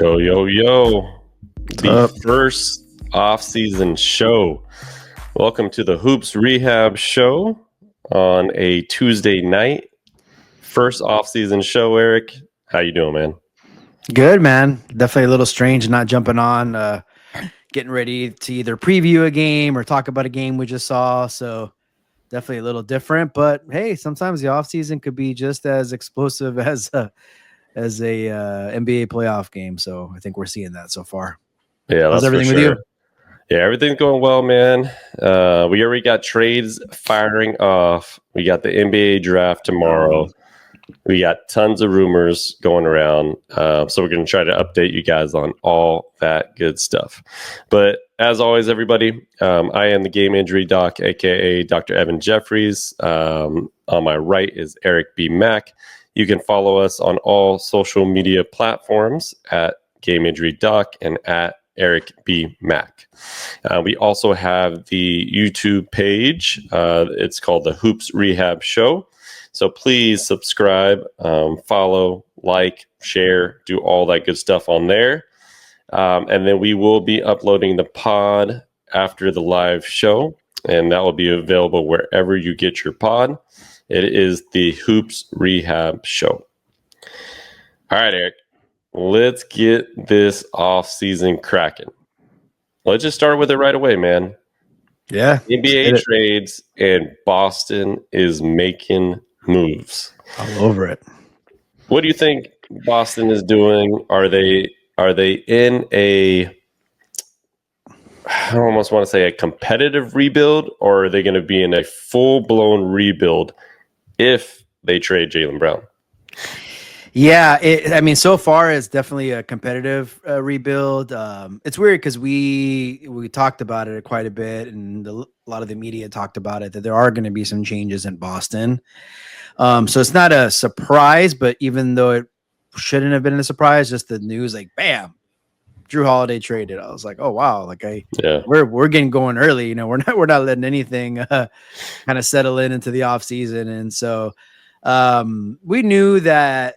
Yo, yo, yo. What's The up? first off-season show. Welcome to the Hoops Rehab Show on a Tuesday night. First off-season show, Eric. How you doing, man? Good, man. Definitely a little strange not jumping on, getting ready to either preview a game or talk about a game we just saw. So definitely a little different. But hey, sometimes the offseason could be just as explosive as a NBA playoff game. So I think we're seeing that so far. Yeah, How's that's everything for with sure. you? Yeah, everything's going well, man. We already got trades firing off. We got the NBA draft tomorrow. We got tons of rumors going around. So we're going to try to update you guys on all that good stuff. But as always, everybody, I am the Game Injury Doc, a.k.a. Dr. Evan Jeffries. On my right is Eric B. Mack. You can follow us on all social media platforms at Game Injury Doc and at Eric B. Mack. We also have the YouTube page. It's called the Hoops Rehab Show. So please subscribe, follow, like, share, do all that good stuff on there. And then we will be uploading the pod after the live show, and that will be available wherever you get your pod. It is the Hoops Rehab Show. All right, Eric, let's get this off-season cracking. Let's just start with it right away, man. Yeah. NBA trades, and Boston is making moves. All over it. What do you think Boston is doing? Are they in a, I almost want to say a competitive rebuild, or are they going to be in a full-blown rebuild if they trade Jaylen Brown? Yeah, so far it's definitely a competitive rebuild. It's weird because we talked about it quite a bit, and a lot of the media talked about it, that there are going to be some changes in Boston. So it's not a surprise, but even though it shouldn't have been a surprise, just the news, like, bam, Drew Holiday traded. I was like, oh wow, we're getting going early. We're not letting anything kind of settle into the off season, and so we knew that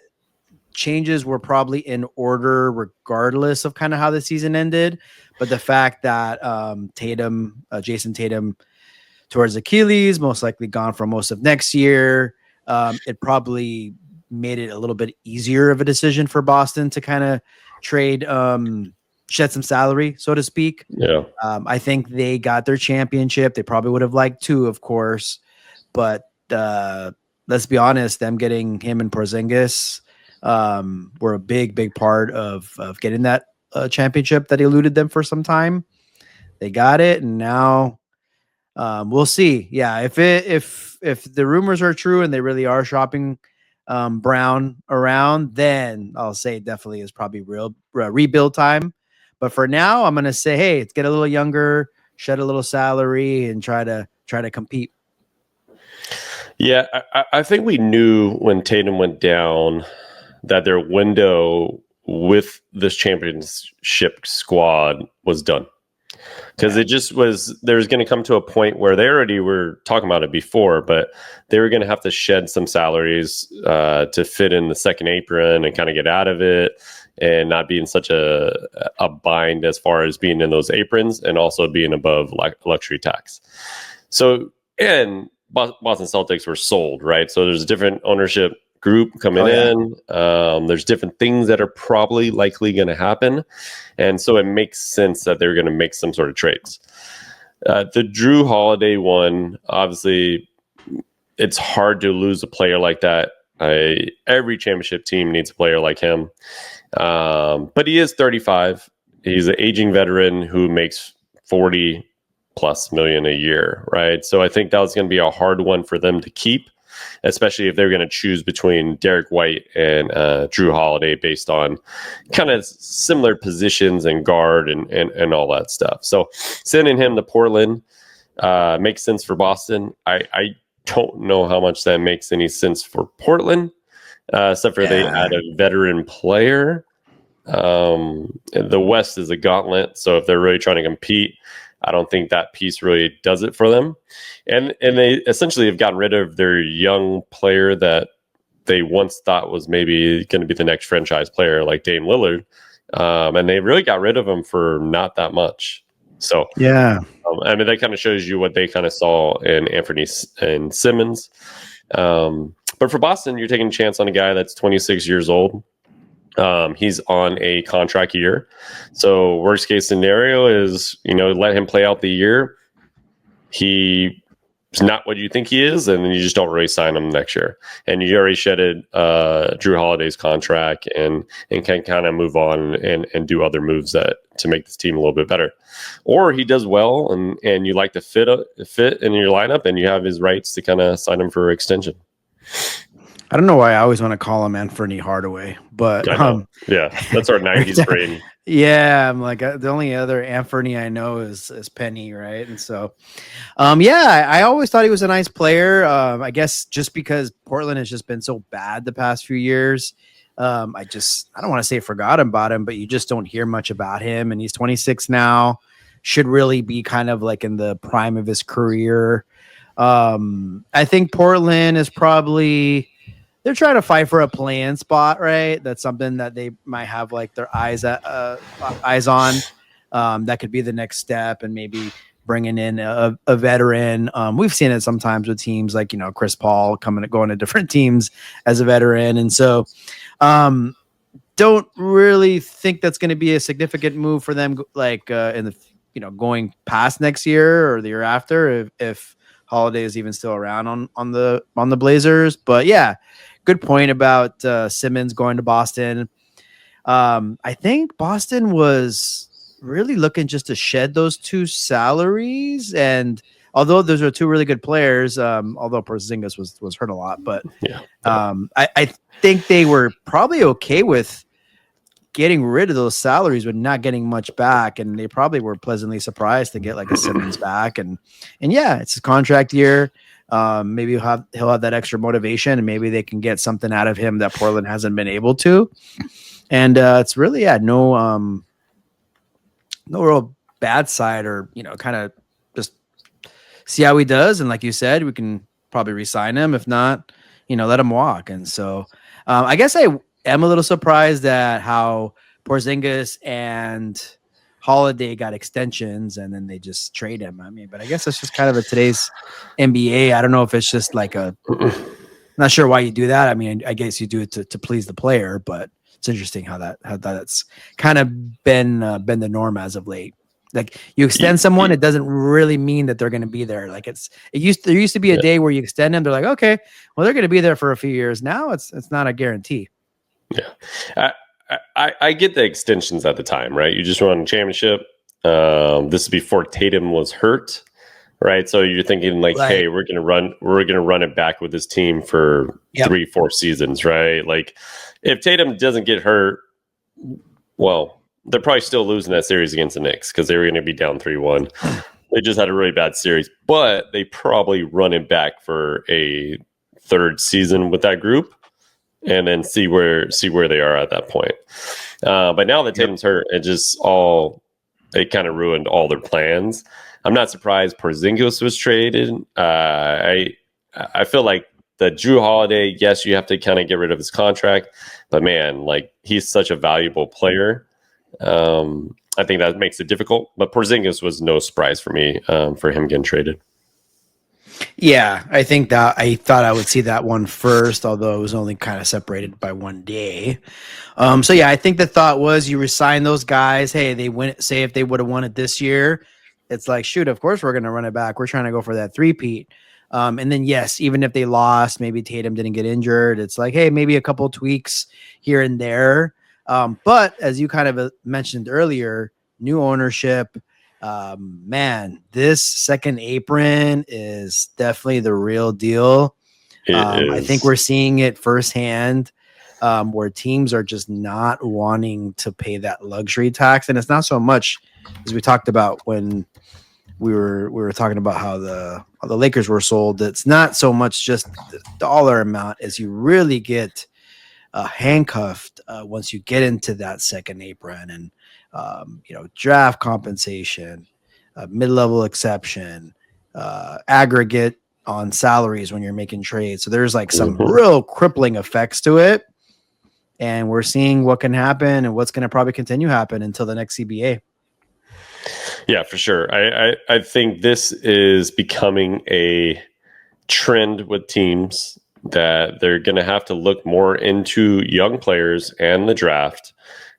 changes were probably in order regardless of kind of how the season ended. But the fact that Jayson Tatum towards Achilles, most likely gone for most of next year, it probably made it a little bit easier of a decision for Boston to kind of trade, shed some salary, so to speak. Yeah. I think they got their championship. They probably would have liked two, of course, but let's be honest, them getting him and Porzingis were a big part of getting that championship that eluded them for some time. They got it, and now we'll see. Yeah, if the rumors are true and they really are shopping Brown around, then I'll say it definitely is probably real rebuild time. But for now, I'm gonna say, hey, let's get a little younger, shed a little salary, and try to compete. Yeah, I think we knew when Tatum went down that their window with this championship squad was done. Because it just was, there's going to come to a point where they already were talking about it before, but they were going to have to shed some salaries to fit in the second apron and kind of get out of it and not be in such a bind as far as being in those aprons and also being above luxury tax. So, and Boston Celtics were sold, right? So there's a different ownership group coming in. There's different things that are probably likely going to happen. And so it makes sense that they're going to make some sort of trades. The Drew Holiday one, obviously, it's hard to lose a player like that. Every championship team needs a player like him. But he is 35. He's an aging veteran who makes $40+ million a year, right? So I think that was going to be a hard one for them to keep, especially if they're going to choose between Derek White and Drew Holiday based on kind of similar positions and guard and all that stuff. So sending him to Portland makes sense for Boston. I don't know how much that makes any sense for Portland, except for they add a veteran player. The West is a gauntlet, so if they're really trying to compete, I don't think that piece really does it for them. And they essentially have gotten rid of their young player that they once thought was maybe going to be the next franchise player, like Dame Lillard. And they really got rid of him for not that much. So Yeah. I mean, that kind of shows you what they kind of saw in Anthony and Simmons. But for Boston, you're taking a chance on a guy that's 26 years old. He's on a contract year. So worst case scenario is, let him play out the year. He's not what you think he is, and then you just don't really sign him next year. And you already shedded Drew Holiday's contract and can kind of move on and do other moves to make this team a little bit better. Or he does well and you like to fit in your lineup, and you have his rights to kind of sign him for extension. I don't know why I always want to call him Anthony Hardaway, but yeah, that's our 90s brain. Yeah, I'm like the only other Anthony I know is Penny, right? And so, yeah, I always thought he was a nice player. I guess just because Portland has just been so bad the past few years, I don't want to say forgot about him, but you just don't hear much about him. And he's 26 now, should really be kind of like in the prime of his career. I think Portland is probably. They're trying to fight for a play-in spot, right? That's something that they might have like their eyes on. That could be the next step, and maybe bringing in a veteran. We've seen it sometimes with teams like Chris Paul going to different teams as a veteran, and so don't really think that's going to be a significant move for them. Like in the going past next year or the year after, if Holiday is even still around on the Blazers, but yeah. Good point about Simmons going to Boston. I think Boston was really looking just to shed those two salaries. And although those are two really good players, although Porzingis was hurt a lot, but yeah. I think they were probably okay with getting rid of those salaries but not getting much back. And they probably were pleasantly surprised to get like a Simmons back. And yeah, it's his contract year. Maybe he'll have that extra motivation, and maybe they can get something out of him that Portland hasn't been able to. And it's really no real bad side, or kind of just see how he does. And like you said, we can probably re-sign him. If not, let him walk. And so I guess I am a little surprised at how Porzingis and Holiday got extensions and then they just trade him. I mean, but I guess that's just kind of today's NBA. I don't know if it's just like not sure why you do that. I mean, I guess you do it to please the player, but it's interesting how that's kind of been the norm as of late. Like you extend someone, it doesn't really mean that they're going to be there. Like there used to be a day where you extend them. They're like, okay, well, they're going to be there for a few years. Now it's not a guarantee. Yeah. I get the extensions at the time, right? You just won a championship. This is before Tatum was hurt, right? So you're thinking like, right. Hey, we're gonna run it back with this team for 3-4 seasons, right? Like, if Tatum doesn't get hurt, well, they're probably still losing that series against the Knicks because they were going to be down 3-1. They just had a really bad series, but they probably run it back for a third season with that group. And then see where they are at that point. But now that Tatum's hurt, it kind of ruined all their plans. I'm not surprised Porzingis was traded. I feel like the Drew Holiday, yes, you have to kind of get rid of his contract, but man, like he's such a valuable player. I think that makes it difficult. But Porzingis was no surprise for me for him getting traded. Yeah, I think that I thought I would see that one first, although it was only kind of separated by one day. So yeah, I think the thought was you resign those guys. Hey, they win. Say if they would have won it this year, it's like, shoot, of course we're going to run it back. We're trying to go for that three-peat. And then yes, even if they lost, maybe Tatum didn't get injured. It's like, hey, maybe a couple tweaks here and there. But as you kind of mentioned earlier, new ownership. Man, this second apron is definitely the real deal. I think we're seeing it firsthand, where teams are just not wanting to pay that luxury tax. And it's not so much as we talked about when we were talking about how the Lakers were sold. It's not so much just the dollar amount as you really get handcuffed once you get into that second apron, and draft compensation, mid-level exception, aggregate on salaries when you're making trades. So there's like some real crippling effects to it. and we're seeing what can happen and what's going to probably continue happen until the next CBA. Yeah, for sure. I think this is becoming a trend with teams that they're going to have to look more into young players and the draft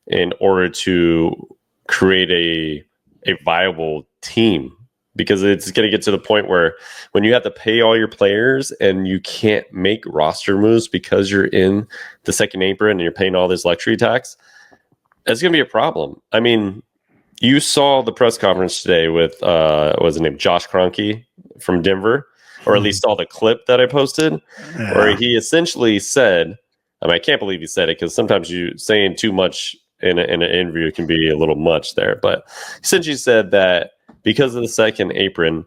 in order to create a viable team, because it's going to get to the point where when you have to pay all your players and you can't make roster moves because you're in the second apron and you're paying all this luxury tax, it's going to be a problem. I mean, you saw the press conference today with what was his name, Josh Kroenke from Denver, or at least saw the clip that I posted, where he essentially said, I mean, I can't believe he said it because sometimes you saying too much in an interview can be a little much there, but essentially said that because of the second apron,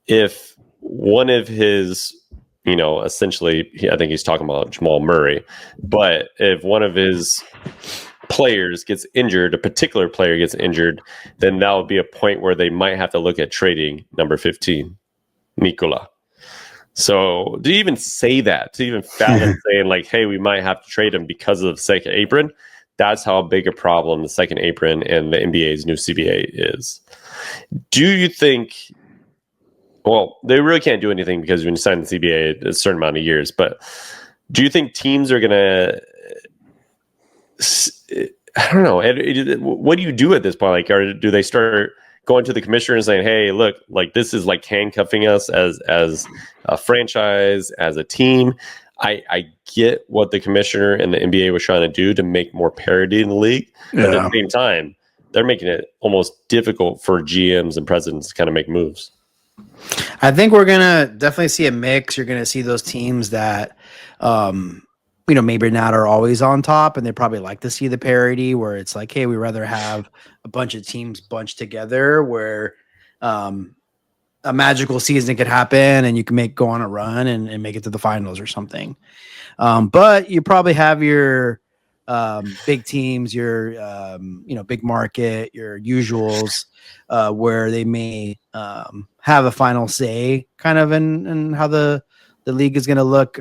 if one of his, essentially, I think he's talking about Jamal Murray, but if one of his players gets injured, a particular player gets injured, then that would be a point where they might have to look at trading number 15, Nikola. So to even say that, to even fathom saying like, hey, we might have to trade him because of the second apron, that's how big a problem the second apron and the NBA's new CBA is. Do you think, well, they really can't do anything because when you sign the CBA, a certain amount of years, but do you think teams are going to, I don't know, what do you do at this point? Like, do they start going to the commissioner and saying, hey, look, like this is like handcuffing us as a franchise, as a team? I get what the commissioner and the NBA was trying to do to make more parity in the league. But at the same time, they're making it almost difficult for GMs and presidents to kind of make moves. I think we're going to definitely see a mix. You're going to see those teams that, maybe not are always on top, and they probably like to see the parity where it's like, hey, we rather have a bunch of teams bunched together where a magical season could happen and you can go on a run and make it to the finals or something. But you probably have your big teams, your big market, your usuals, where they may have a final say kind of in how the league is going to look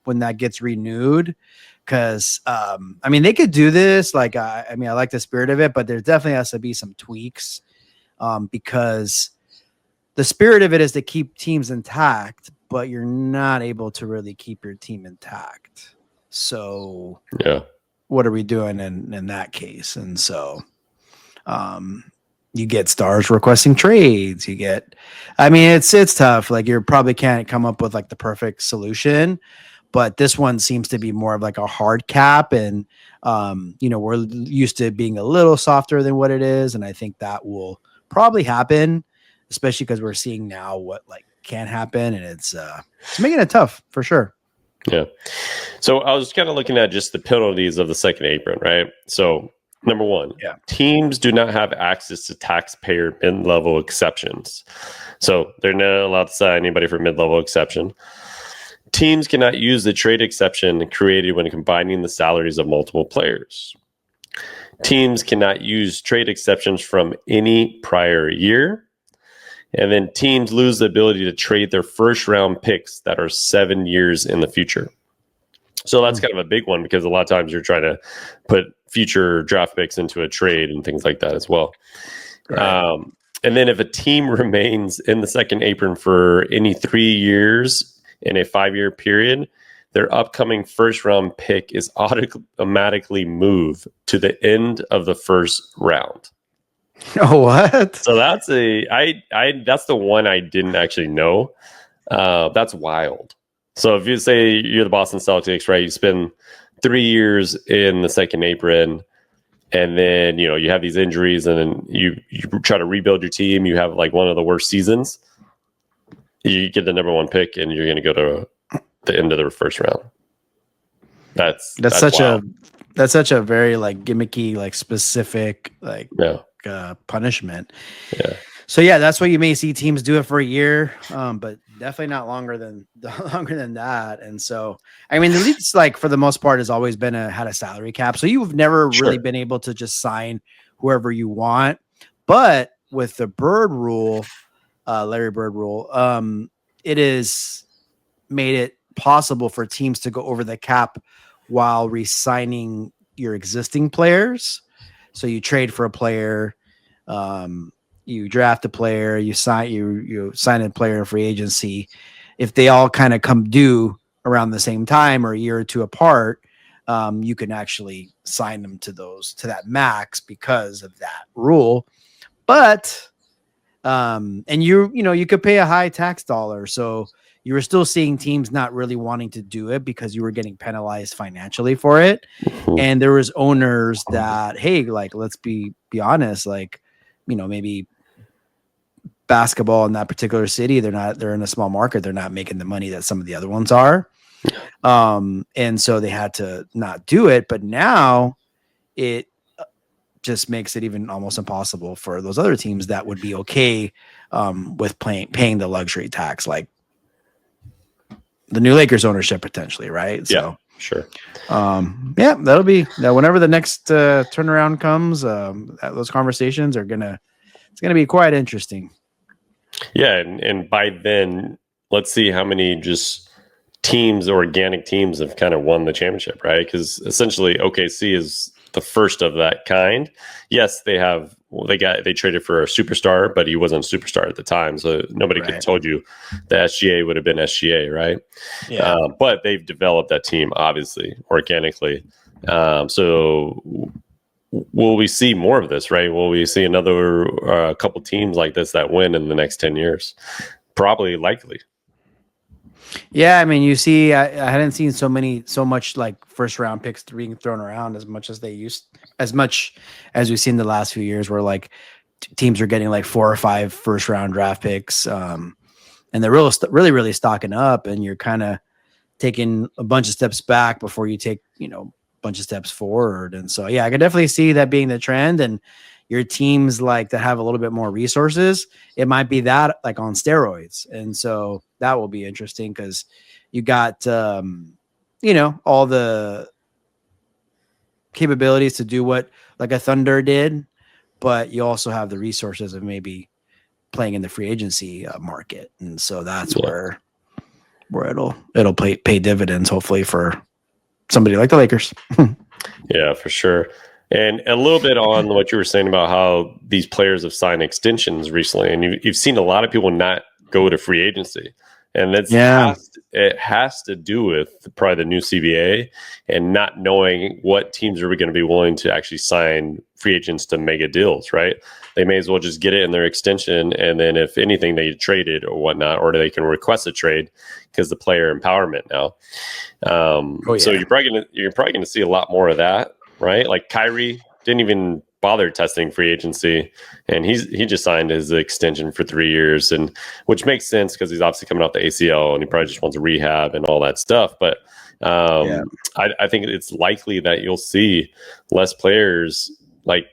when that gets renewed. Because they could do this. Like, I like the spirit of it, but there definitely has to be some tweaks because the spirit of it is to keep teams intact, but you're not able to really keep your team intact. So yeah, what are we doing in that case? And so you get stars requesting trades. You get, it's tough. Like, you probably can't come up with like the perfect solution, but this one seems to be more of like a hard cap. And, we're used to it being a little softer than what it is. And I think that will probably happen, especially because we're seeing now what like can happen. And it's making it tough for sure. Yeah. So I was kind of looking at just the penalties of the second apron, right? So number one, teams do not have access to taxpayer mid-level exceptions. So they're not allowed to sign anybody for mid-level exception. Teams cannot use the trade exception created when combining the salaries of multiple players. Teams cannot use trade exceptions from any prior year. And then teams lose the ability to trade their first round picks that are 7 years in the future. So that's kind of a big one because a lot of times you're trying to put future draft picks into a trade and things like that as well. Right. And then if a team remains in the second apron for any 3 years in a 5-year period, their upcoming first round pick is automatically moved to the end of the first round. Oh, what? So that's that's the one I didn't actually know. That's wild. So if you say you're the Boston Celtics, right, you spend 3 years in the second apron, and then you have these injuries, and then you try to rebuild your team. You have like one of the worst seasons. You get the number 1 pick, and you're going to go to the end of the first round. That's such wild. That's such a very like gimmicky, like specific, like punishment. Yeah. So that's why you may see teams do it for a year, but definitely not longer than that. And so, the league's like for the most part has always been had a salary cap. So you've never really been able to just sign whoever you want. But with the Bird rule, Larry Bird rule, it is made it possible for teams to go over the cap while re-signing your existing players. So you trade for a player, you draft a player, you sign a player in free agency. If they all kind of come due around the same time or a year or two apart, you can actually sign them to that max because of that rule. But and you could pay a high tax dollar, so you were still seeing teams not really wanting to do it because you were getting penalized financially for it. And there was owners that, hey, like, let's be honest, like, maybe basketball in that particular city, they're in a small market, they're not making the money that some of the other ones are. And so they had to not do it, but now it just makes it even almost impossible for those other teams that would be okay with paying the luxury tax, like the new Lakers ownership potentially, right? Yeah, so, sure. That'll be whenever the next turnaround comes. Those conversations it's gonna be quite interesting. Yeah, and by then, let's see how many just teams, organic teams, have kind of won the championship, right? Because essentially, OKC is the first of that kind. Yes, they traded for a superstar, but he wasn't a superstar at the time, so nobody could have told you the SGA would have been SGA, right? Yeah. But they've developed that team obviously organically. So will we see more of this, right? Will we see another couple teams like this that win in the next 10 years? Probably, likely. Yeah, I mean, you see, I hadn't seen so much like first round picks being thrown around as much as we've seen the last few years, where like teams are getting like 4 or 5 first round draft picks, and they're really stocking up, and you're kind of taking a bunch of steps back before you take a bunch of steps forward. And so, yeah, I can definitely see that being the trend. And your teams like that have a little bit more resources, it might be that like on steroids. And so that will be interesting because you got, all the capabilities to do what like a Thunder did, but you also have the resources of maybe playing in the free agency market. And so that's where it'll pay dividends, hopefully, for somebody like the Lakers. Yeah, for sure. And a little bit on what you were saying about how these players have signed extensions recently, and you've seen a lot of people not go to free agency, and it has to do with probably the new CBA and not knowing what teams are going to be willing to actually sign free agents to mega deals, right? They may as well just get it in their extension, and then if anything, they trade it or whatnot, or they can request a trade because the player empowerment now. So you're probably going to see a lot more of that. Right, like Kyrie didn't even bother testing free agency, and he just signed his extension for 3 years, and which makes sense because he's obviously coming off the ACL and he probably just wants to rehab and all that stuff. But I think it's likely that you'll see less players like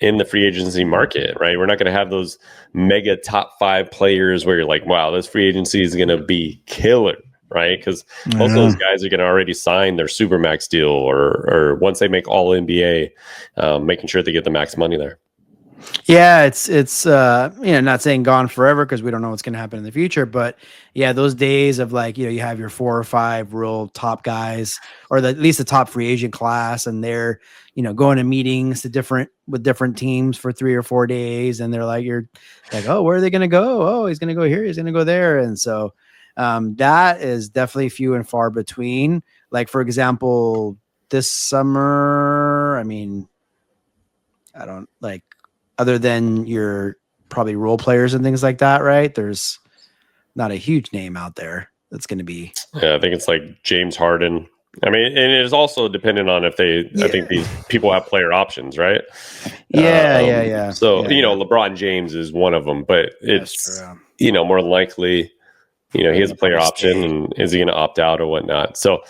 in the free agency market. Right, we're not going to have those mega top 5 players where you're like, wow, this free agency is going to be killer. Right, because most of those guys are going to already sign their supermax deal, or once they make all NBA, making sure they get the max money there. Yeah, it's not saying gone forever because we don't know what's going to happen in the future, but yeah, those days of like you have your 4 or 5 real top guys, or at least the top free agent class, and they're going to meetings with different teams for 3 or 4 days, and they're like, you're like, oh, where are they going to go? Oh, he's going to go here, he's going to go there, and so. That is definitely few and far between. Like, for example, this summer, I mean, I don't like, other than your probably role players and things like that, right? There's not a huge name out there that's going to be. Yeah, I think it's like James Harden. I mean, and it is also dependent on if I think these people have player options, right? Yeah. So, LeBron James is one of them, but it's, more likely. He has a player option, and is he going to opt out or whatnot? So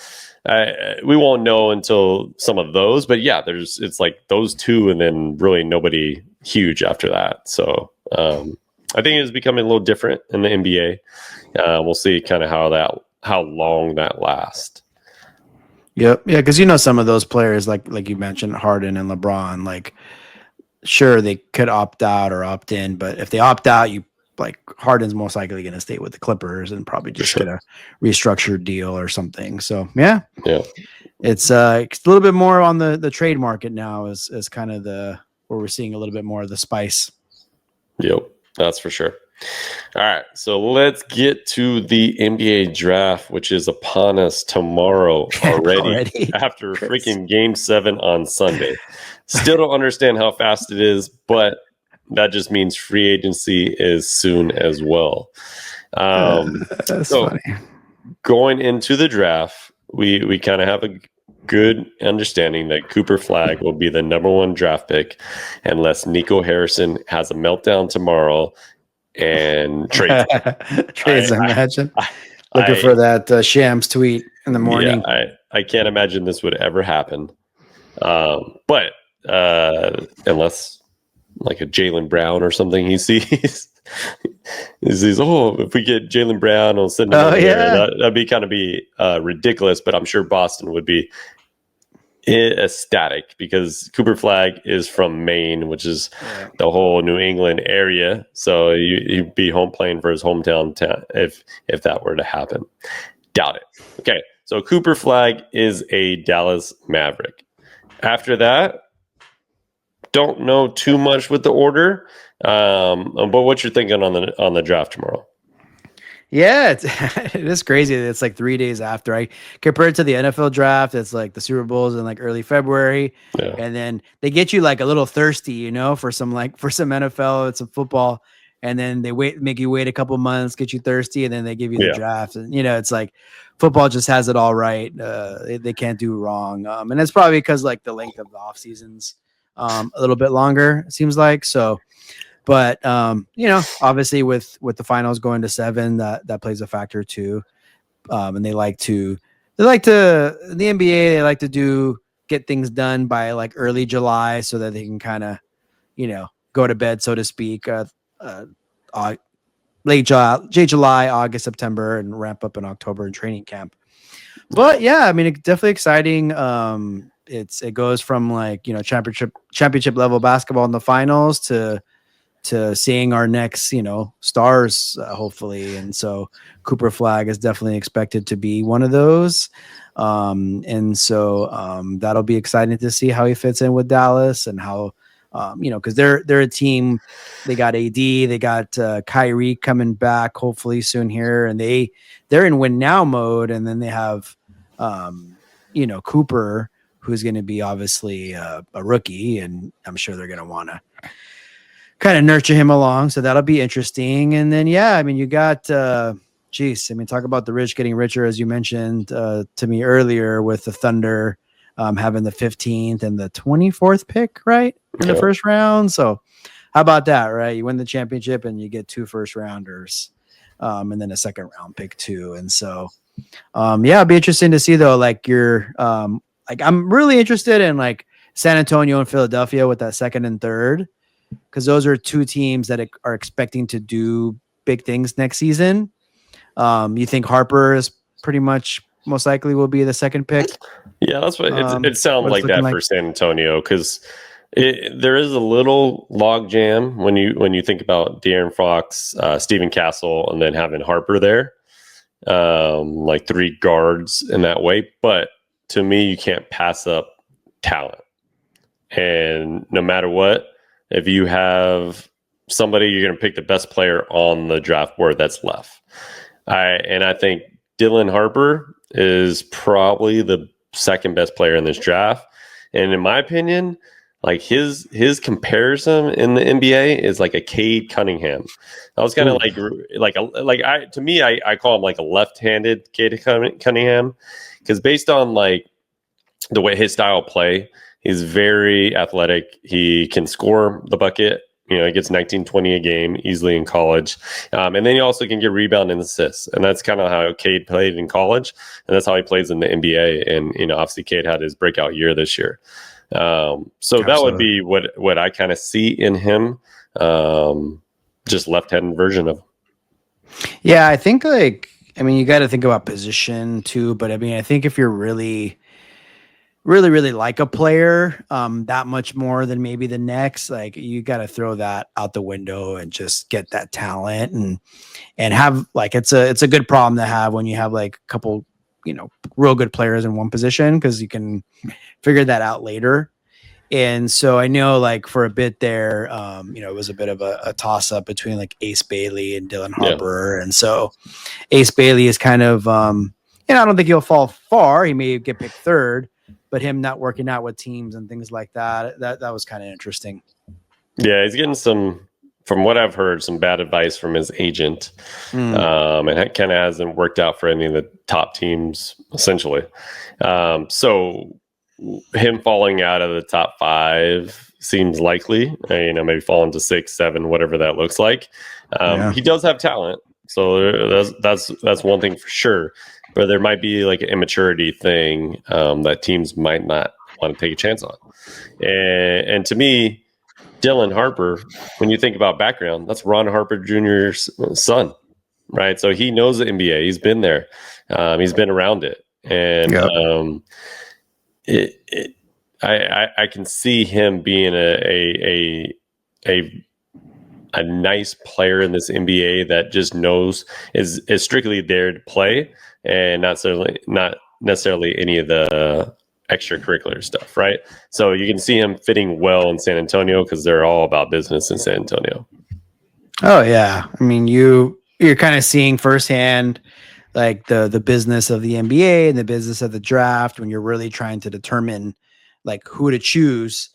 we won't know until some of those. But yeah, it's like those 2, and then really nobody huge after that. So I think it's becoming a little different in the NBA. We'll see kind of how long that lasts. Yep, yeah, because some of those players, like you mentioned, Harden and LeBron, like sure they could opt out or opt in, but if they opt out, like Harden's most likely going to stay with the Clippers and probably just get a restructured deal or something. So yeah. it's a little bit more on the trade market now is kind of where we're seeing a little bit more of the spice. Yep, that's for sure. All right, so let's get to the NBA draft, which is upon us tomorrow already. After freaking Game 7 on Sunday. Still don't understand how fast it is, but that just means free agency is soon as well. That's funny. Going into the draft, we kind of have a good understanding that Cooper Flagg will be the number 1 draft pick unless Nico Harrison has a meltdown tomorrow and trades. Imagine looking for that Shams tweet in the morning. Yeah, I can't imagine this would ever happen. But unless like a Jaylen Brown or something he sees. He says, if we get Jaylen Brown, we'll send him over there. That'd be ridiculous, but I'm sure Boston would be ecstatic because Cooper Flagg is from Maine, which is the whole New England area. So he'd be home playing for his hometown if that were to happen. Doubt it. Okay, so Cooper Flagg is a Dallas Maverick. After that, don't know too much with the order, but what you're thinking on the draft tomorrow? Yeah, it is crazy. It's like 3 days after. I compared to the NFL draft, it's like the Super Bowl's in like early February, and then they get you like a little thirsty, for some NFL, it's some football, and then they make you wait a couple months, get you thirsty, and then they give you the draft, and it's like football just has it all right. They can't do wrong, and it's probably because like the length of the off seasons a little bit longer, it seems like so. But obviously with the finals going to 7, that plays a factor too. And the NBA, they like to get things done by like early July so that they can kind of, go to bed, so to speak, late July, August, September, and ramp up in October in training camp. But yeah, I mean, it's definitely exciting. It goes from like, championship level basketball in the finals to seeing our next, stars, hopefully. And so Cooper Flagg is definitely expected to be one of those. And so that'll be exciting to see how he fits in with Dallas and how, because they're a team. They got AD, they got Kyrie coming back hopefully soon here, and they're in win now mode. And then they have, Cooper, who's going to be obviously a rookie, and I'm sure they're going to want to kind of nurture him along. So that'll be interesting. And then, you got, talk about the rich getting richer, as you mentioned to me earlier with the Thunder having the 15th and the 24th pick, right? In the first round. So how about that, right? You win the championship and you get 2 first rounders and then a second round pick too. And so, it'll be interesting to see though, like I'm really interested in like San Antonio and Philadelphia with that 2nd and 3rd. Because those are 2 teams that are expecting to do big things next season. You think Harper is pretty much most likely will be the 2nd pick? Yeah, that's what it sounds like that for San Antonio, because there is a little log jam when you think about De'Aaron Fox, Stephen Castle, and then having Harper there, like 3 guards in that way. But to me, you can't pass up talent, and no matter what. If you have somebody, you're going to pick the best player on the draft board that's left. I think Dylan Harper is probably the 2nd best player in this draft. And in my opinion, like his comparison in the NBA is like a Cade Cunningham. I was kind of I call him like a left-handed Cade Cunningham, because based on like the way his style of play, he's very athletic. He can score the bucket. He gets 19, 20 a game easily in college. And then he also can get rebound and assists. And that's kind of how Cade played in college. And that's how he plays in the NBA. And, obviously Cade had his breakout year this year. So Absolutely. That would be what I kind of see in him. Just left-handed version of him. Yeah, I think you got to think about position too. But I think if you're really like a player that much more than maybe the next, like you got to throw that out the window and just get that talent and have like it's a good problem to have when you have like a couple real good players in one position, because you can figure that out later. And so I know, like, for a bit there, it was a bit of a toss up between like Ace Bailey and Dylan Harper. And so Ace Bailey is kind of, I don't think he'll fall far. He may get picked third, but him not working out with teams and things like that was kind of interesting. Yeah, he's getting from what I've heard, some bad advice from his agent. And it kind of hasn't worked out for any of the top teams, essentially. So him falling out of the top 5 seems likely, maybe falling to 6, 7, whatever that looks like. He does have talent. So that's one thing for sure. But there might be like an immaturity thing that teams might not want to take a chance on. And to me, Dylan Harper, when you think about background, that's Ron Harper Jr.'s son, right? So he knows the NBA. He's been there. He's been around it. And I can see him being a nice player in this NBA that just knows is strictly there to play and not necessarily any of the extracurricular stuff, right? So you can see him fitting well in San Antonio because they're all about business in San Antonio. Oh yeah, I mean you're kind of seeing firsthand like the business of the NBA and the business of the draft when you're really trying to determine like who to choose.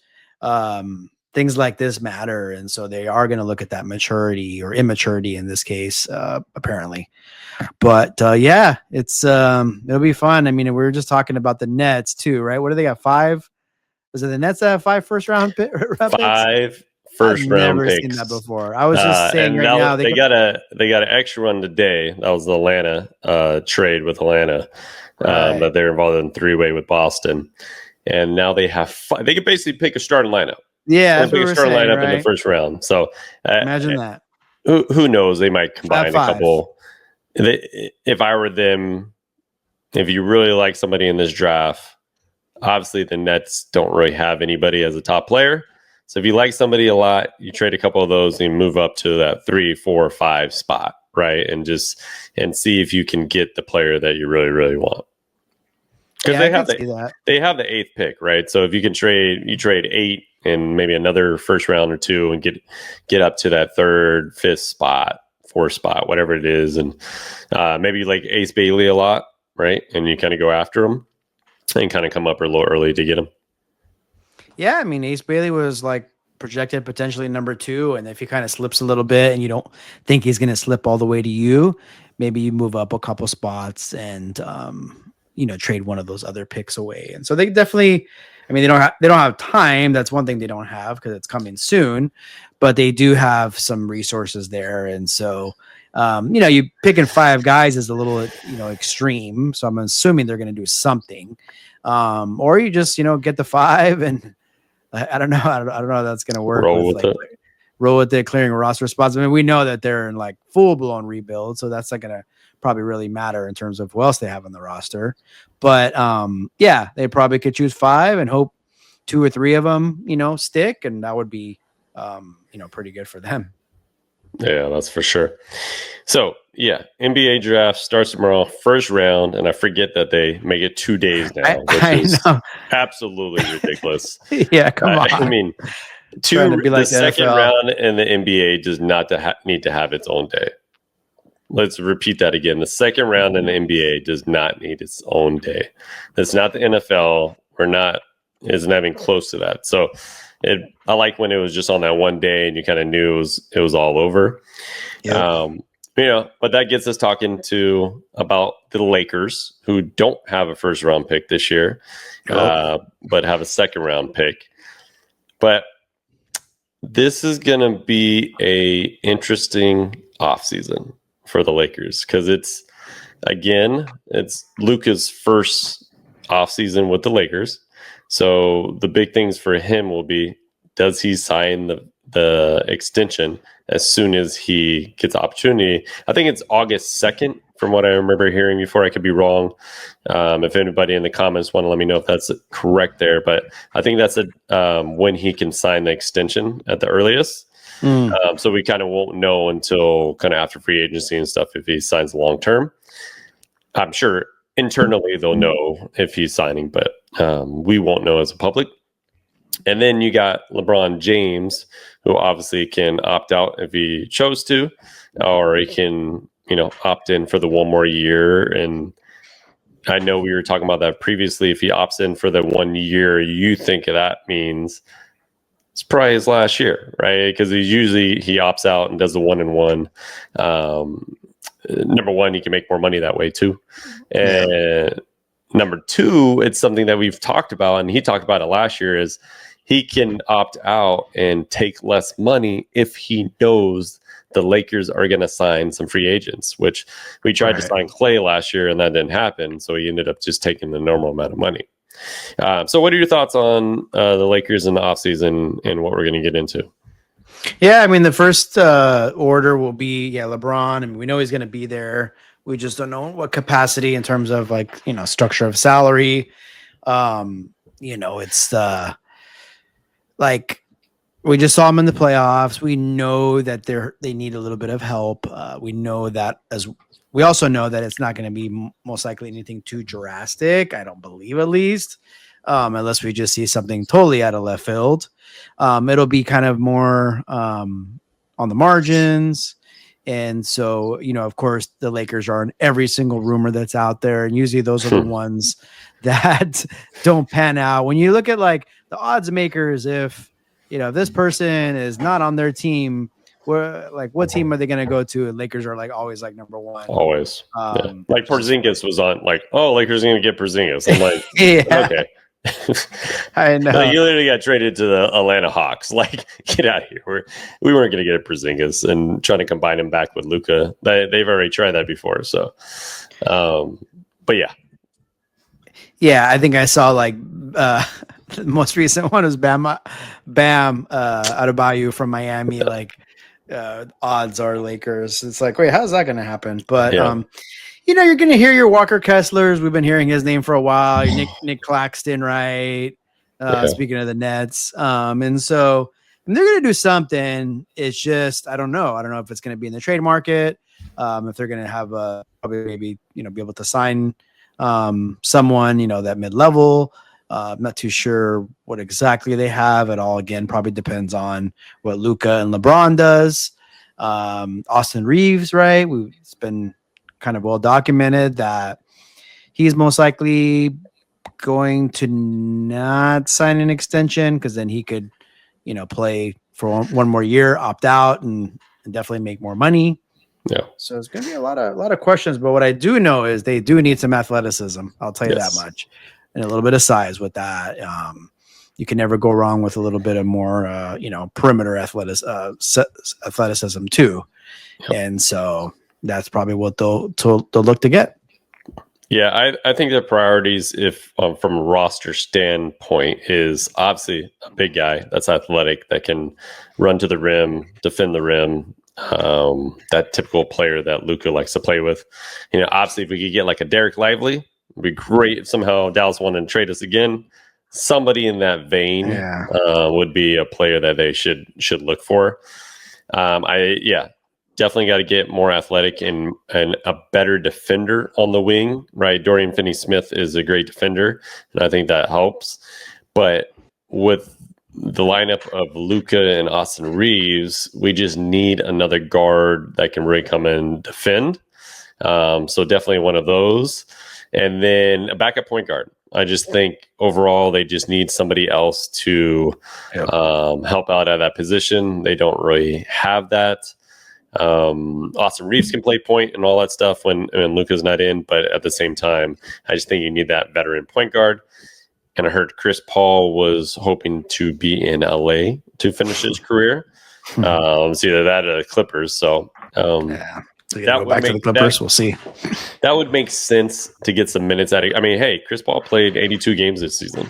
Things like this matter, and so they are going to look at that maturity or immaturity in this case, apparently. But it's it'll be fun. I mean, we were just talking about the Nets too, right? What do they got? 5? Was it the Nets that have 5 first-round picks? 5 first-round picks. I've never seen that before. I was just saying right now they got an extra one today. That was the Atlanta trade with Atlanta that they're involved in 3-way with Boston, and now they have 5. They could basically pick a starting lineup. Yeah, that's what we're saying, lineup in the first round. So imagine that. Who knows? They might combine a couple. If I were them, if you really like somebody in this draft, obviously the Nets don't really have anybody as a top player. So if you like somebody a lot, you trade a couple of those and move up to that 3, 4, 5 spot, right? And see if you can get the player that you really, really want. Because they have the 8th pick, right? So if you can trade 8 and maybe another first round or 2 and get up to that 3rd, 5th spot, 4th spot, whatever it is, and maybe like Ace Bailey a lot, right? And you kind of go after him and kind of come up a little early to get him. Yeah, I mean, Ace Bailey was like projected potentially number 2, and if he kind of slips a little bit and you don't think he's going to slip all the way to you, maybe you move up a couple spots and trade one of those other picks away. And so they definitely, I mean, they don't have time. That's one thing they don't have because it's coming soon, but they do have some resources there. And so, you picking 5 guys is a little, extreme. So I'm assuming they're going to do something, or you just, get the 5 and I don't know. I don't know how that's going to work. Roll with it, clearing roster spots. I mean, we know that they're in like full blown rebuild. So that's not going to probably really matter in terms of who else they have on the roster. But they probably could choose 5 and hope 2 or 3 of them, stick. And that would be, pretty good for them. Yeah, that's for sure. So NBA draft starts tomorrow, first round. And I forget that they make it 2 days now, which is absolutely ridiculous. Yeah, come on. I mean, the second round in the NBA does not need to have its own day. Let's repeat that again. The second round in the NBA does not need its own day. It's not the NFL. Isn't even close to that. So I like when it was just on that one day and you kind of knew it was all over. Yep. But that gets us talking about the Lakers, who don't have a first round pick this year, but have a second round pick. But this is going to be a interesting offseason for the Lakers because it's Luka's first offseason with the Lakers. So the big things for him will be, does he sign the extension as soon as he gets opportunity? I think it's August 2nd from what I remember hearing before. I could be wrong. If anybody in the comments want to let me know if that's correct there, but I think that's when he can sign the extension at the earliest. So we kind of won't know until kind of after free agency and stuff if he signs long term. I'm sure internally they'll know if he's signing, but we won't know as a public. And then you got LeBron James, who obviously can opt out if he chose to, or he can, opt in for the one more year. And I know we were talking about that previously. If he opts in for the 1 year, you think that means it's probably his last year, right? Because he opts out and does the 1-1. Number one, he can make more money that way too. And number two, it's something that we've talked about, and he talked about it last year, is he can opt out and take less money if he knows the Lakers are going to sign some free agents, which we tried to sign Clay last year and that didn't happen. So he ended up just taking the normal amount of money. So what are your thoughts on the Lakers in the offseason and what we're going to get into? Yeah, I mean, the first order will be, LeBron. I mean, we know he's going to be there. We just don't know what capacity in terms of structure of salary. It's we just saw them in the playoffs. We know that they need a little bit of help. We also know that it's not going to be most likely anything too drastic. I don't believe, at least, unless we just see something totally out of left field. It'll be kind of more on the margins. And so, of course, the Lakers are in every single rumor that's out there. And usually those are the ones that don't pan out. When you look at the odds makers, if this person is not on their team, what team are they going to go to? And Lakers are always number one. Always. Porzingis was on Lakers are going to get Porzingis. I'm like, okay. I know. You literally got traded to the Atlanta Hawks. Get out of here. We weren't going to get a Porzingis and trying to combine him back with Luka. They've already tried that before. So, but yeah. Yeah, I think I saw the most recent one was Bam Adebayo from Miami. Odds are Lakers. It's wait, how's that going to happen? But you're going to hear your Walker Kesslers. We've been hearing his name for a while. Nick Claxton, right? Speaking of the Nets, and so they're going to do something. It's just I don't know. I don't know if it's going to be in the trade market. If they're going to have probably maybe be able to sign someone that mid-level. I'm not too sure what exactly they have at all. Again, probably depends on what Luka and LeBron does. Austin Reeves, right? It's been kind of well documented that he's most likely going to not sign an extension because then he could, play for one more year, opt out, and definitely make more money. Yeah. So it's going to be a lot of questions. But what I do know is they do need some athleticism. I'll tell you that much. And a little bit of size with that. You can never go wrong with a little bit of more, perimeter athleticism too. Yep. And so that's probably what they'll look to get. Yeah, I think the priorities, if from a roster standpoint, is obviously a big guy that's athletic, that can run to the rim, defend the rim, that typical player that Luka likes to play with. Obviously, if we could get a Derek Lively, it'd be great. If somehow Dallas wanted to trade us again, somebody in that vein would be a player that they should look for. Definitely got to get more athletic and a better defender on the wing, right? Dorian Finney-Smith is a great defender, and I think that helps. But with the lineup of Luka and Austin Reeves, we just need another guard that can really come and defend. So definitely one of those. And then a backup point guard. I just think overall they just need somebody else to help out at that position. They don't really have that. Austin Reeves can play point and all that stuff when Luka's not in, but at the same time, I just think you need that veteran point guard. And I heard Chris Paul was hoping to be in LA to finish his career. It's either that or the Clippers. So that back to the Clippers. We'll see. That would make sense to get some minutes out of. I mean, hey, Chris Paul played 82 games this season.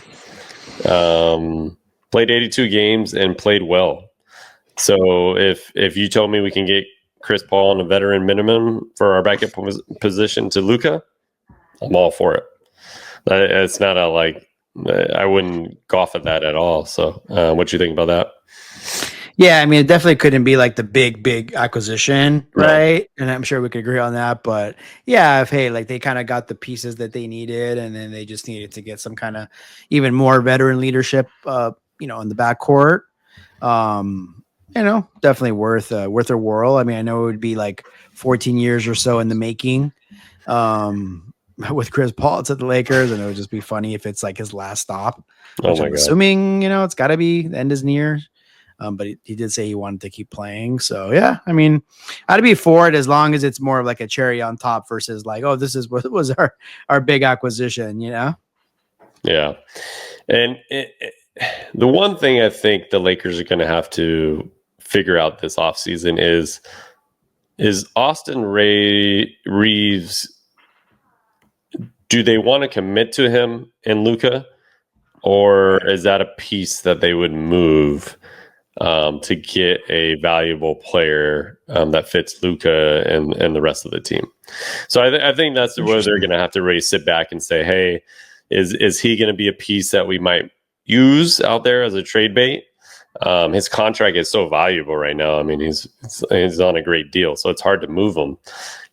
Played 82 games and played well. So if you told me we can get Chris Paul on a veteran minimum for our backup position to Luka, I'm all for it. It's not I wouldn't scoff at that at all. So what do you think about that? Yeah, I mean, it definitely couldn't be like the big acquisition, No. right? And I'm sure we could agree on that. But yeah, if hey, like they kind of got the pieces that they needed, and then they just needed to get some kind of even more veteran leadership, in the backcourt. Definitely worth a whirl. I mean, I know it would be like 14 years or so in the making. With Chris Paul to the Lakers, and it would just be funny if it's like his last stop, Oh which my I'm God. assuming, it's got to be the end is near. But he did say he wanted to keep playing. So yeah, I mean, I'd be for it as long as it's more of like a cherry on top versus like, oh, this is what was our big acquisition, Yeah. And the one thing I think the Lakers are going to have to figure out this offseason is Austin Reeves. Do they want to commit to him and Luka, or is that a piece that they would move to get a valuable player that fits Luka and the rest of the team? So I think that's where they're going to have to really sit back and say, hey, is he going to be a piece that we might use out there as a trade bait? His contract is so valuable right now. I mean, he's on a great deal, so it's hard to move him.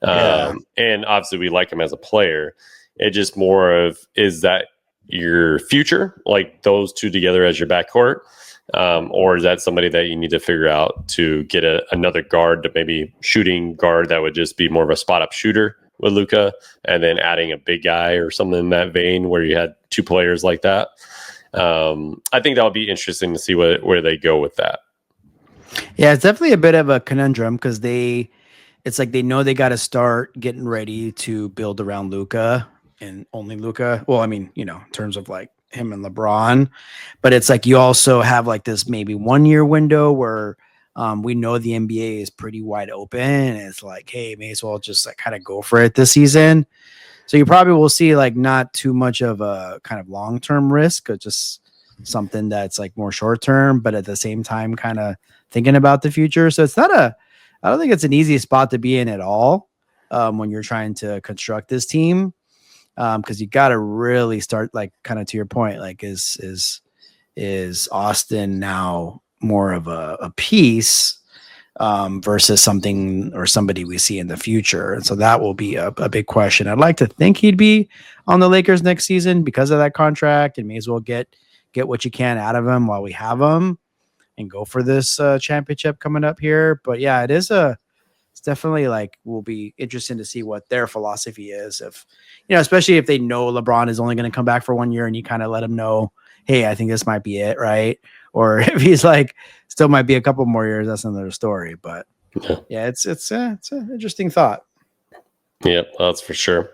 And obviously, we like him as a player. It's just more of, is that your future, like those two together as your backcourt, or is that somebody that you need to figure out to get another guard, to maybe shooting guard that would just be more of a spot up shooter with Luka, and then adding a big guy or something in that vein where you had two players like that. I think that would be interesting to see where they go with that. Yeah, it's definitely a bit of a conundrum because it's like they know they got to start getting ready to build around Luka and only Luka. Well, I mean, in terms of like him and LeBron, but it's like you also have like this maybe 1 year window where we know the NBA is pretty wide open, and it's like, hey, may as well just like kind of go for it this season. So you probably will see like not too much of a kind of long-term risk, or just something that's like more short-term, but at the same time, kind of thinking about the future. So I don't think it's an easy spot to be in at all when you're trying to construct this team. Because you got to really start, like, kind of to your point, like is Austin now more of a piece versus something or somebody we see in the future? And so that will be a big question. I'd like to think he'd be on the Lakers next season because of that contract, and may as well get what you can out of him while we have him and go for this championship coming up here. But yeah, it's definitely like, will be interesting to see what their philosophy is, if especially if they know LeBron is only going to come back for 1 year and you kind of let him know, hey, I think this might be it, right? Or if he's like still might be a couple more years, that's another story. But yeah, it's an interesting thought. Yep, that's for sure.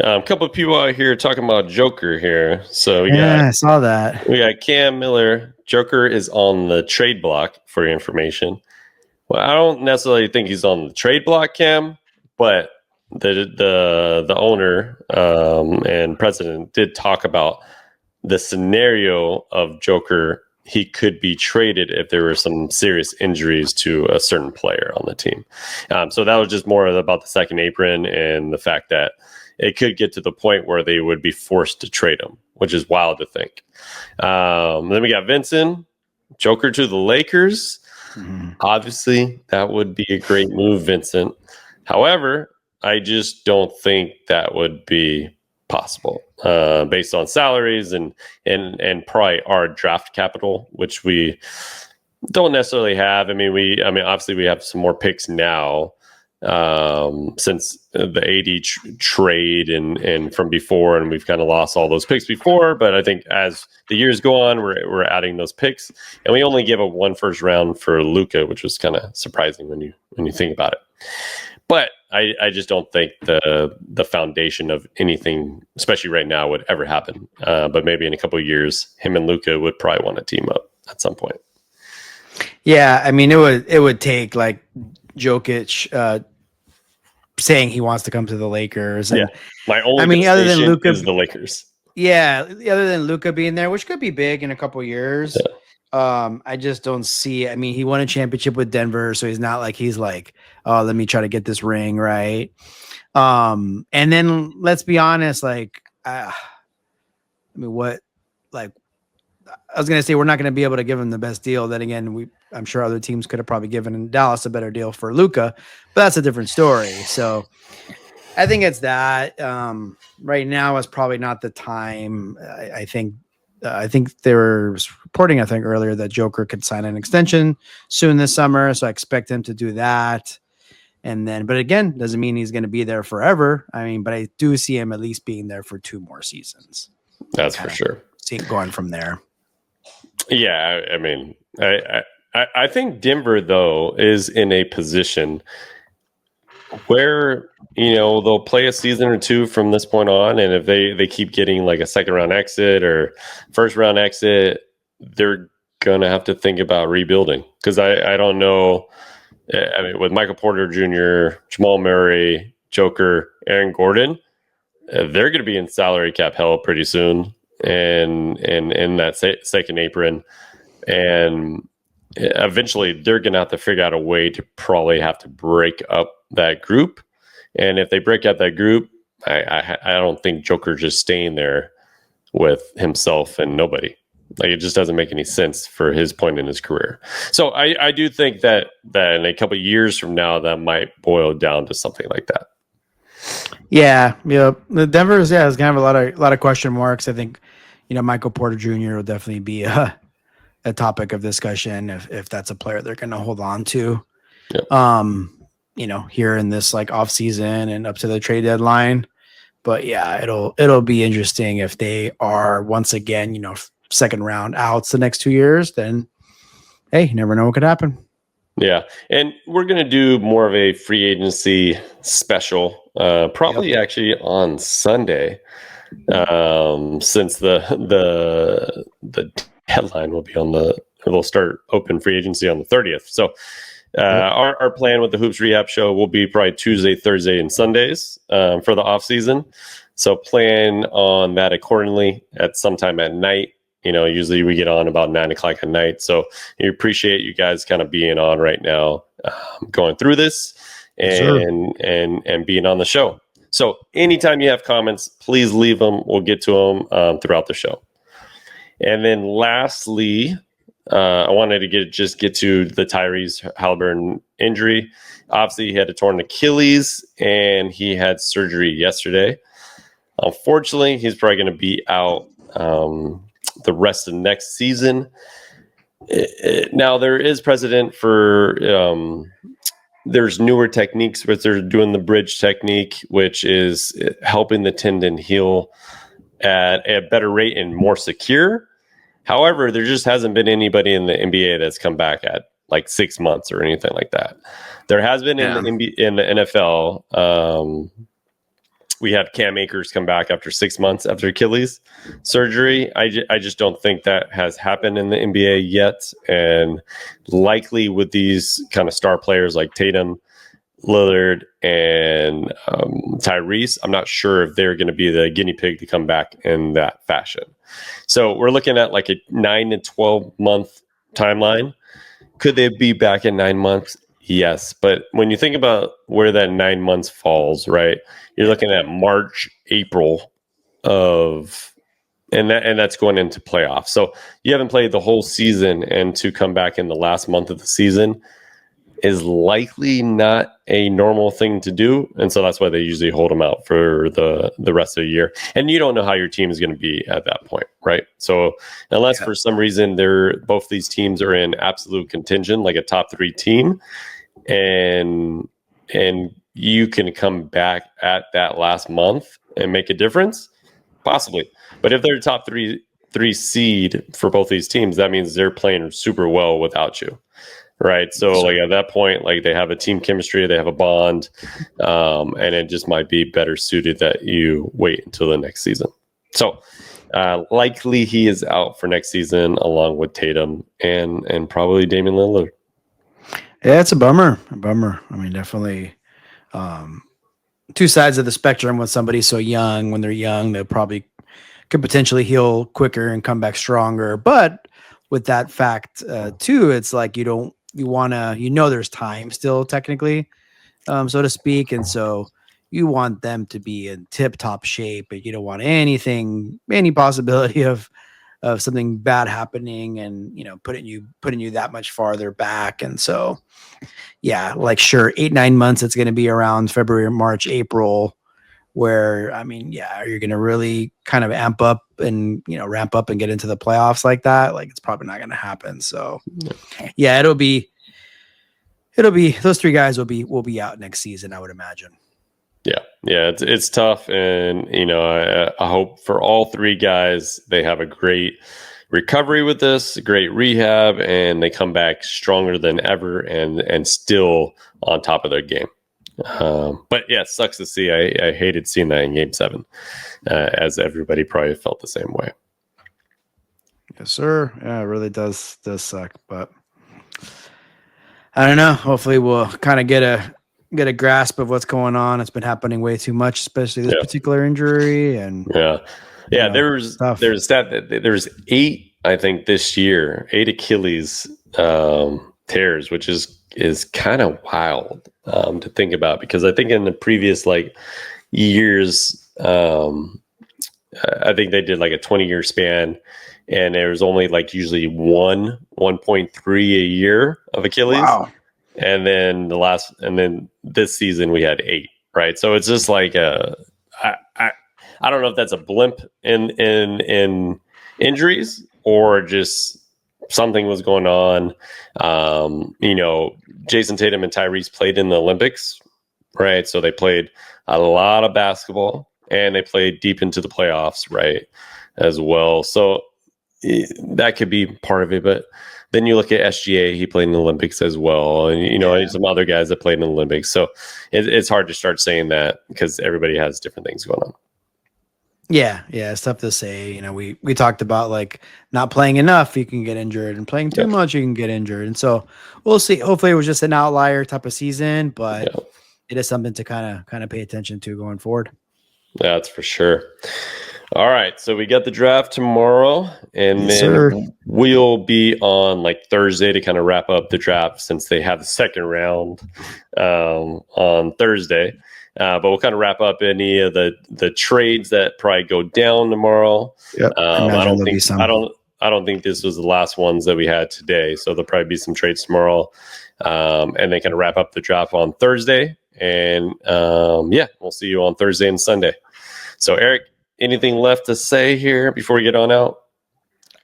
A couple of people out here talking about Joker here. So I saw that. we got Cam Miller. Joker is on the trade block, for your information. Well, I don't necessarily think he's on the trade block, Cam, but the owner and president did talk about the scenario of Joker. He could be traded if there were some serious injuries to a certain player on the team. So that was just more about the second apron and the fact that it could get to the point where they would be forced to trade him, which is wild to think. Then we got Vincent, Joker to the Lakers. Mm-hmm. Obviously, that would be a great move, Vincent. However, I just don't think that would be possible based on salaries and probably our draft capital, which we don't necessarily have. I mean, obviously we have some more picks now since the AD trade and from before, and we've kind of lost all those picks before. But I think as the years go on, we're adding those picks, and we only give a 1 first round for Luka, which was kind of surprising when you think about it. But I just don't think the foundation of anything, especially right now, would ever happen. But maybe in a couple of years, him and Luka would probably want to team up at some point. Yeah, I mean, it would take like Jokic saying he wants to come to the Lakers. And, yeah, my only other than Luka is the Lakers. Yeah, other than Luka being there, which could be big in a couple of years. Yeah. I just don't see. I mean, he won a championship with Denver, so he's not like oh, let me try to get this ring, right? And then let's be honest, like, I mean, what I was going to say we're not going to be able to give him the best deal. Then again, I'm sure other teams could have probably given Dallas a better deal for Luka, but that's a different story. So I think it's that. Right now is probably not the time. I think there was reporting, I think earlier, that Joker could sign an extension soon this summer. So I expect him to do that. And then, but again, doesn't mean he's going to be there forever. I mean, but I do see him at least being there for 2 more seasons. That's for sure. See it going from there. Yeah, I mean, I think Denver though is in a position where they'll play a season or 2 from this point on, and if they keep getting like a second round exit or first round exit, they're gonna have to think about rebuilding, because I don't know. I mean, with Michael Porter Jr., Jamal Murray, Joker, Aaron Gordon, they're going to be in salary cap hell pretty soon, and in that second apron, and eventually they're going to have to figure out a way to probably have to break up that group. And if they break out that group, I don't think Joker's just staying there with himself and nobody. Like, it just doesn't make any sense for his point in his career. So I do think that in a couple of years from now, that might boil down to something like that. Yeah. The Denver's is going to have a lot of question marks. I think, Michael Porter Jr. will definitely be a topic of discussion if that's a player they're going to hold on to. Yeah. Here in this like off season and up to the trade deadline. But yeah, it'll be interesting if they are once again, second round outs the next 2 years. Then, hey, you never know what could happen. Yeah, and we're gonna do more of a free agency special, probably actually on Sunday, since the deadline will be they'll start open free agency on the 30th. So. Our plan with the Hoops Rehab Show will be probably Tuesday, Thursday, and Sundays for the off season. So plan on that accordingly at sometime at night. Usually we get on about 9:00 at night. So we appreciate you guys kind of being on right now, going through this and being on the show. So anytime you have comments, please leave them. We'll get to them throughout the show. And then lastly, I wanted to get to the Tyrese Haliburton injury. Obviously, he had a torn Achilles, and he had surgery yesterday. Unfortunately, he's probably going to be out the rest of next season. Now, there is precedent for there's newer techniques, but they're doing the bridge technique, which is helping the tendon heal at a better rate and more secure. However, there just hasn't been anybody in the NBA that's come back at like 6 months or anything like that. There has been in the NFL. We had Cam Akers come back after 6 months after Achilles surgery. I just don't think that has happened in the NBA yet. And likely with these kind of star players like Tatum, Lillard, and Tyrese, I'm not sure if they're going to be the guinea pig to come back in that fashion. So we're looking at like a 9 to 12 month timeline. Could they be back in 9 months? Yes. But when you think about where that 9 months falls, right, you're looking at March, April and that's going into playoffs. So you haven't played the whole season, and to come back in the last month of the season is likely not a normal thing to do. And so that's why they usually hold them out for the rest of the year. And you don't know how your team is going to be at that point, right? So unless for some reason both these teams are in absolute contention, like a top 3 team, and you can come back at that last month and make a difference, possibly. But if they're top three seed for both these teams, that means they're playing super well without you. Right. So like at that point, like they have a team chemistry, they have a bond, and it just might be better suited that you wait until the next season. So likely he is out for next season along with Tatum and probably Damian Lillard. Yeah, it's a bummer. I mean, definitely 2 sides of the spectrum with somebody so young. When they're young, they probably could potentially heal quicker and come back stronger. But with that fact too, it's like there's time still technically, so to speak. And so you want them to be in tip top shape, but you don't want any possibility of of something bad happening and, putting you that much farther back. And so, yeah, like sure, 8-9 months, it's going to be around February, March, April, where, you're going to really kind of amp up and, ramp up and get into the playoffs like that. Like, it's probably not going to happen. So yeah, it'll be those three guys will be out next season, I would imagine. Yeah, it's tough, and I hope for all three guys they have a great recovery with this, great rehab, and they come back stronger than ever and still on top of their game. But yeah, it sucks to see. I hated seeing that in Game 7, as everybody probably felt the same way. Yes, sir. Yeah, it really does suck, but I don't know. Hopefully, we'll kind of get a grasp of what's going on. It's been happening way too much, especially this particular injury. And there's 8, I think, this year, 8 Achilles tears, which is kind of wild to think about, because I think in the previous years, I think they did like a 20-year span, and there was only usually 1.3 a year of Achilles. Wow. And then this season we had 8, right? So it's just like I don't know if that's a blimp in injuries or just something was going on. Jayson Tatum and Tyrese played in the Olympics, right? So they played a lot of basketball and they played deep into the playoffs, right, as well. So that could be part of it, but then you look at SGA, he played in the Olympics as well. And, some other guys that played in the Olympics. So it's hard to start saying that because everybody has different things going on. Yeah. It's tough to say. We talked about not playing enough, you can get injured, and playing too much, you can get injured. And so we'll see. Hopefully it was just an outlier type of season, but it is something to kind of pay attention to going forward. That's for sure. All right, so we got the draft tomorrow, and then we'll be on Thursday to kind of wrap up the draft, since they have the second round on Thursday. But we'll kind of wrap up any of the trades that probably go down tomorrow. Yep. I don't think this was the last ones that we had today, so there'll probably be some trades tomorrow, and they kind of wrap up the draft on Thursday. And we'll see you on Thursday and Sunday. So Eric, anything left to say here before we get on out?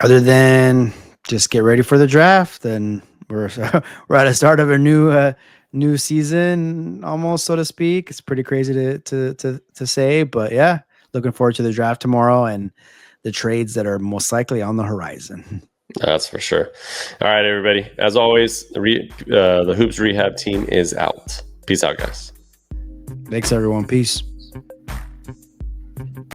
Other than just get ready for the draft, and we're at the start of a new season, almost, so to speak. It's pretty crazy to say, but yeah, looking forward to the draft tomorrow and the trades that are most likely on the horizon. That's for sure. All right, everybody. As always, the Hoops Rehab team is out. Peace out, guys. Thanks, everyone. Peace.